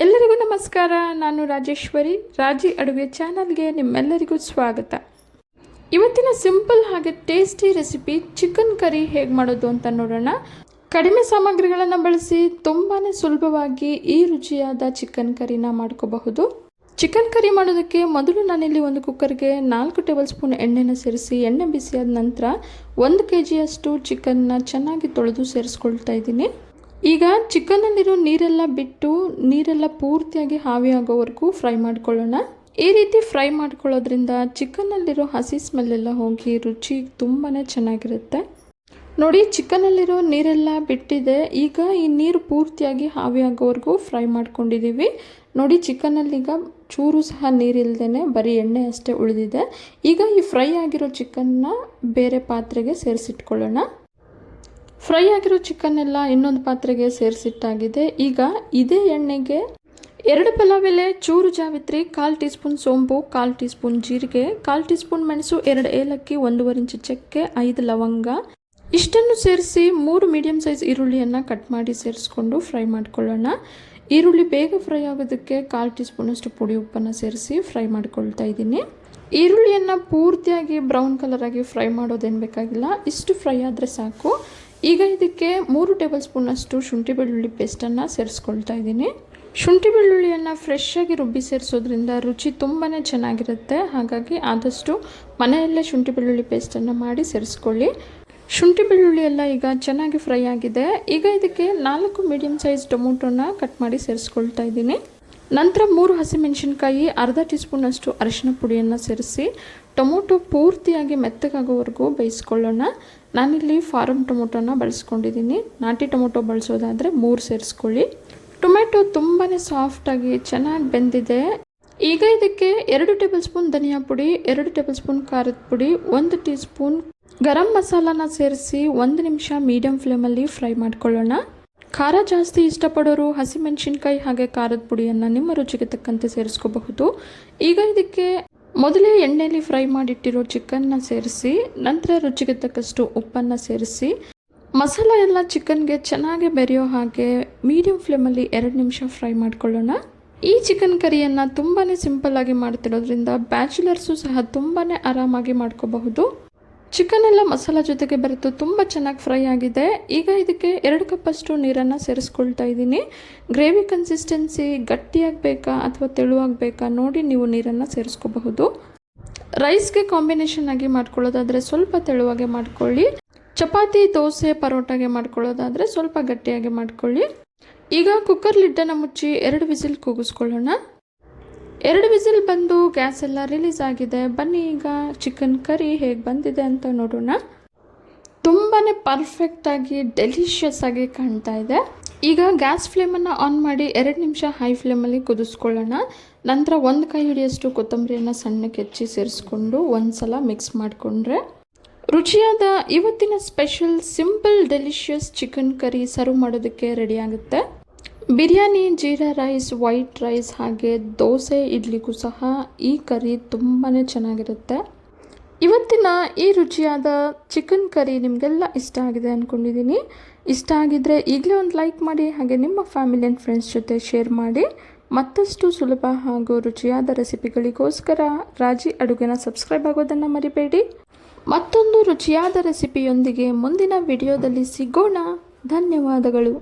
ಎಲ್ಲರಿಗೂ ನಮಸ್ಕಾರ. ನಾನು ರಾಜೇಶ್ವರಿ. ರಾಜಿ ಅಡುಗೆ ಚಾನಲ್ಗೆ ನಿಮ್ಮೆಲ್ಲರಿಗೂ ಸ್ವಾಗತ. ಇವತ್ತಿನ ಸಿಂಪಲ್ ಹಾಗೆ ಟೇಸ್ಟಿ ರೆಸಿಪಿ ಚಿಕನ್ ಕರಿ ಹೇಗೆ ಮಾಡೋದು ಅಂತ ನೋಡೋಣ. ಕಡಿಮೆ ಸಾಮಗ್ರಿಗಳನ್ನು ಬಳಸಿ ತುಂಬಾ ಸುಲಭವಾಗಿ ಈ ರುಚಿಯಾದ ಚಿಕನ್ ಕರಿನ ಮಾಡ್ಕೋಬಹುದು. ಚಿಕನ್ ಕರಿ ಮಾಡೋದಕ್ಕೆ ಮೊದಲು ನಾನಿಲ್ಲಿ ಒಂದು ಕುಕ್ಕರ್ಗೆ 4 ಟೇಬಲ್ ಸ್ಪೂನ್ ಎಣ್ಣೆನ ಸೇರಿಸಿ ಎಣ್ಣೆ ಬಿಸಿಯಾದ ನಂತರ 1 kg ಚಿಕನ್ನ ಚೆನ್ನಾಗಿ ತೊಳೆದು ಸೇರಿಸ್ಕೊಳ್ತಾ ಇದ್ದೀನಿ. ಈಗ ಚಿಕನ್ನಲ್ಲಿರೋ ನೀರೆಲ್ಲ ಪೂರ್ತಿಯಾಗಿ ಆವಿಯಾಗೋವರೆಗೂ ಫ್ರೈ ಮಾಡ್ಕೊಳ್ಳೋಣ. ಈ ರೀತಿ ಫ್ರೈ ಮಾಡ್ಕೊಳ್ಳೋದ್ರಿಂದ ಚಿಕನ್ನಲ್ಲಿರೋ ಹಸಿ ಸ್ಮೆಲ್ಲೆಲ್ಲ ಹೋಗಿ ರುಚಿ ತುಂಬಾ ಚೆನ್ನಾಗಿರುತ್ತೆ. ನೋಡಿ, ಚಿಕನ್ನಲ್ಲಿರೋ ನೀರೆಲ್ಲ ಬಿಟ್ಟಿದೆ. ಈಗ ಈ ನೀರು ಪೂರ್ತಿಯಾಗಿ ಆವಿಯಾಗೋವರೆಗೂ ಫ್ರೈ ಮಾಡ್ಕೊಂಡಿದ್ದೀವಿ. ನೋಡಿ, ಚಿಕನ್ನಲ್ಲೀಗ ಚೂರು ಸಹ ನೀರಿಲ್ದೇ ಬರೀ ಎಣ್ಣೆ ಅಷ್ಟೇ ಉಳಿದಿದೆ. ಈಗ ಈ ಫ್ರೈ ಆಗಿರೋ ಚಿಕನ್ನ ಬೇರೆ ಪಾತ್ರೆಗೆ ಸೇರಿಸಿಟ್ಕೊಳ್ಳೋಣ. ಫ್ರೈ ಆಗಿರೋ ಚಿಕನ್ ಎಲ್ಲ ಇನ್ನೊಂದು ಪಾತ್ರೆಗೆ ಸೇರಿಸಿಟ್ಟಾಗಿದೆ. ಈಗ ಇದೇ ಎಣ್ಣೆಗೆ 2 ಪಲಾವ್ ಎಲೆ, ಚೂರು ಜಾವಿತ್ರಿ, 1/4 ಟೀ ಸ್ಪೂನ್ ಸೋಂಪು, 1/4 ಟೀ ಸ್ಪೂನ್ ಜೀರಿಗೆ, 1/4 ಟೀ ಸ್ಪೂನ್ ಮೆಣಸು, 2 ಏಲಕ್ಕಿ, 1.5 ಇಂಚು ಚಕ್ಕೆ, 5 ಲವಂಗ ಇಷ್ಟನ್ನು ಸೇರಿಸಿ 3 ಮೀಡಿಯಂ ಸೈಜ್ ಈರುಳ್ಳಿಯನ್ನು ಕಟ್ ಮಾಡಿ ಸೇರಿಸ್ಕೊಂಡು ಫ್ರೈ ಮಾಡ್ಕೊಳ್ಳೋಣ. ಈರುಳ್ಳಿ ಬೇಗ ಫ್ರೈ ಆಗೋದಕ್ಕೆ 1/4 ಟೀ ಸ್ಪೂನಷ್ಟು ಪುಡಿ ಉಪ್ಪನ್ನು ಸೇರಿಸಿ ಫ್ರೈ ಮಾಡ್ಕೊಳ್ತಾ ಇದ್ದೀನಿ. ಈರುಳ್ಳಿಯನ್ನು ಪೂರ್ತಿಯಾಗಿ ಬ್ರೌನ್ ಕಲರ್ ಆಗಿ ಫ್ರೈ ಮಾಡೋದೇನು ಬೇಕಾಗಿಲ್ಲ, ಇಷ್ಟು ಫ್ರೈ ಆದರೆ ಸಾಕು. ಈಗ ಇದಕ್ಕೆ 3 ಟೇಬಲ್ ಸ್ಪೂನಷ್ಟು ಶುಂಠಿ ಬೆಳ್ಳುಳ್ಳಿ ಪೇಸ್ಟನ್ನು ಸೇರಿಸ್ಕೊಳ್ತಾ ಇದ್ದೀನಿ. ಶುಂಠಿ ಬೆಳ್ಳುಳ್ಳಿಯನ್ನು ಫ್ರೆಶ್ ಆಗಿ ರುಬ್ಬಿ ಸೇರಿಸೋದ್ರಿಂದ ರುಚಿ ತುಂಬಾ ಚೆನ್ನಾಗಿರುತ್ತೆ. ಹಾಗಾಗಿ ಆದಷ್ಟು ಮನೆಯಲ್ಲೇ ಶುಂಠಿ ಬೆಳ್ಳುಳ್ಳಿ ಪೇಸ್ಟನ್ನು ಮಾಡಿ ಸೇರಿಸ್ಕೊಳ್ಳಿ. ಶುಂಠಿ ಬೆಳ್ಳುಳ್ಳಿ ಎಲ್ಲ ಈಗ ಚೆನ್ನಾಗಿ ಫ್ರೈ ಆಗಿದೆ. ಈಗ ಇದಕ್ಕೆ 4 ಮೀಡಿಯಂ ಸೈಜ್ ಟೊಮೊಟೊನ ಕಟ್ ಮಾಡಿ ಸೇರಿಸ್ಕೊಳ್ತಾ ಇದ್ದೀನಿ. ನಂತರ 3 ಹಸಿಮೆಣಸಿನ್ಕಾಯಿ, 1/2 ಟೀ ಸ್ಪೂನಷ್ಟು ಅರಿಶಿನ ಪುಡಿಯನ್ನು ಸೇರಿಸಿ ಟೊಮೊಟೊ ಪೂರ್ತಿಯಾಗಿ ಮೆತ್ತಗಾಗೋವರೆಗೂ ಬೇಯಿಸ್ಕೊಳ್ಳೋಣ. ನಾನಿಲ್ಲಿ ಫಾರಮ್ ಟೊಮೊಟೊನ ಬಳಸ್ಕೊಂಡಿದ್ದೀನಿ. ನಾಟಿ ಟೊಮೊಟೊ ಬಳಸೋದಾದರೆ 3 ಸೇರಿಸ್ಕೊಳ್ಳಿ. ಟೊಮೆಟೊ ತುಂಬಾ ಸಾಫ್ಟಾಗಿ ಚೆನ್ನಾಗಿ ಬೆಂದಿದೆ. ಈಗ ಇದಕ್ಕೆ 2 ಟೇಬಲ್ ಸ್ಪೂನ್ ಧನಿಯಾ ಪುಡಿ, 2 ಟೇಬಲ್ ಸ್ಪೂನ್ ಖಾರದ ಪುಡಿ, 1 ಟೀ ಸ್ಪೂನ್ ಗರಂ ಮಸಾಲಾನ ಸೇರಿಸಿ 1 ನಿಮಿಷ ಮೀಡಿಯಂ ಫ್ಲೇಮಲ್ಲಿ ಫ್ರೈ ಮಾಡ್ಕೊಳ್ಳೋಣ. ಖಾರ ಜಾಸ್ತಿ ಇಷ್ಟಪಡೋರು ಹಸಿಮೆಣಸಿನ್ಕಾಯಿ ಹಾಗೆ ಖಾರದ ಪುಡಿಯನ್ನು ನಿಮ್ಮ ರುಚಿಗೆ ತಕ್ಕಂತೆ ಸೇರಿಸ್ಕೋಬಹುದು. ಈಗ ಇದಕ್ಕೆ ಮೊದಲೇ ಎಣ್ಣೆಯಲ್ಲಿ ಫ್ರೈ ಮಾಡಿಟ್ಟಿರೋ ಚಿಕನ್ನ ಸೇರಿಸಿ ನಂತರ ರುಚಿಗೆ ತಕ್ಕಷ್ಟು ಉಪ್ಪನ್ನು ಸೇರಿಸಿ ಮಸಾಲ ಎಲ್ಲ ಚಿಕನ್ಗೆ ಚೆನ್ನಾಗಿ ಬೆರೆಯೋ ಹಾಗೆ ಮೀಡಿಯಂ ಫ್ಲೇಮಲ್ಲಿ 2 ನಿಮಿಷ ಫ್ರೈ ಮಾಡ್ಕೊಳ್ಳೋಣ. ಈ ಚಿಕನ್ ಕರಿಯನ್ನು ತುಂಬಾ ಸಿಂಪಲ್ಲಾಗಿ ಮಾಡ್ತಿರೋದ್ರಿಂದ ಬ್ಯಾಚುಲರ್ಸು ಸಹ ತುಂಬಾ ಆರಾಮಾಗಿ ಮಾಡ್ಕೋಬಹುದು. ಚಿಕನ್ ಎಲ್ಲ ಮಸಾಲ ಜೊತೆಗೆ ಬೆರೆತು ತುಂಬ ಚೆನ್ನಾಗಿ ಫ್ರೈ ಆಗಿದೆ. ಈಗ ಇದಕ್ಕೆ 2 ಕಪ್ಪಷ್ಟು ನೀರನ್ನು ಸೇರಿಸ್ಕೊಳ್ತಾ ಇದ್ದೀನಿ. ಗ್ರೇವಿ ಕನ್ಸಿಸ್ಟೆನ್ಸಿ ಗಟ್ಟಿಯಾಗಬೇಕಾ ಅಥವಾ ತೆಳುವಾಗಬೇಕಾ ನೋಡಿ ನೀವು ನೀರನ್ನು ಸೇರಿಸ್ಕೋಬಹುದು. ರೈಸ್ಗೆ ಕಾಂಬಿನೇಷನ್ ಆಗಿ ಮಾಡ್ಕೊಳ್ಳೋದಾದರೆ ಸ್ವಲ್ಪ ತೆಳುವಾಗೆ ಮಾಡ್ಕೊಳ್ಳಿ. ಚಪಾತಿ, ದೋಸೆ, ಪರೋಟಾಗೆ ಮಾಡ್ಕೊಳ್ಳೋದಾದರೆ ಸ್ವಲ್ಪ ಗಟ್ಟಿಯಾಗಿ ಮಾಡ್ಕೊಳ್ಳಿ. ಈಗ ಕುಕ್ಕರ್ ಲಿಡ್ಡನ್ನು ಮುಚ್ಚಿ 2 ವಿಸಿಲ್ ಕೂಗಿಸ್ಕೊಳ್ಳೋಣ. 2 ವಿಸಿಲ್ ಬಂದು ಗ್ಯಾಸ್ ಎಲ್ಲ ರಿಲೀಸ್ ಆಗಿದೆ. ಬನ್ನಿ ಈಗ ಚಿಕನ್ ಕರಿ ಹೇಗೆ ಬಂದಿದೆ ಅಂತ ನೋಡೋಣ. ತುಂಬಾ ಪರ್ಫೆಕ್ಟಾಗಿ ಡೆಲಿಷಿಯಸ್ ಆಗಿ ಕಾಣ್ತಾ ಇದೆ. ಈಗ ಗ್ಯಾಸ್ ಫ್ಲೇಮನ್ನು ಆನ್ ಮಾಡಿ 2 ನಿಮಿಷ ಹೈ ಫ್ಲೇಮಲ್ಲಿ ಕುದಿಸ್ಕೊಳ್ಳೋಣ. ನಂತರ 1 ಕೈ ಹಿಡಿಯಷ್ಟು ಕೊತ್ತಂಬರಿಯನ್ನು ಸಣ್ಣಕ್ಕೆ ಹೆಚ್ಚಿ ಸೇರಿಸ್ಕೊಂಡು ಒಂದ್ಸಲ ಮಿಕ್ಸ್ ಮಾಡಿಕೊಂಡ್ರೆ ರುಚಿಯಾದ ಇವತ್ತಿನ special simple delicious chicken curry serve ಮಾಡೋದಕ್ಕೆ ರೆಡಿ ಆಗುತ್ತೆ. Biryani, jeera rice, white rice ಹಾಗೆ ದೋಸೆ, ಇಡ್ಲಿಗೂ ಸಹ ಈ ಕರಿ ತುಂಬಾ ಚೆನ್ನಾಗಿರುತ್ತೆ. ಇವತ್ತಿನ ಈ ರುಚಿಯಾದ ಚಿಕನ್ ಕರಿ ನಿಮಗೆಲ್ಲ ಇಷ್ಟ ಆಗಿದೆ ಅಂದ್ಕೊಂಡಿದ್ದೀನಿ. ಇಷ್ಟ ಆಗಿದ್ದರೆ ಈಗಲೇ ಒಂದು ಲೈಕ್ ಮಾಡಿ, ಹಾಗೆ ನಿಮ್ಮ ಫ್ಯಾಮಿಲಿ ಆ್ಯಂಡ್ ಫ್ರೆಂಡ್ಸ್ ಜೊತೆ ಶೇರ್ ಮಾಡಿ. ಮತ್ತಷ್ಟು ಸುಲಭ ಹಾಗೂ ರುಚಿಯಾದ ರೆಸಿಪಿಗಳಿಗೋಸ್ಕರ ರಾಜಿ ಅಡುಗೆನ ಸಬ್ಸ್ಕ್ರೈಬ್ ಆಗೋದನ್ನು ಮರಿಬೇಡಿ. ಮತ್ತೊಂದು ರುಚಿಯಾದ ರೆಸಿಪಿಯೊಂದಿಗೆ ಮುಂದಿನ ವಿಡಿಯೋದಲ್ಲಿ ಸಿಗೋಣ. ಧನ್ಯವಾದಗಳು.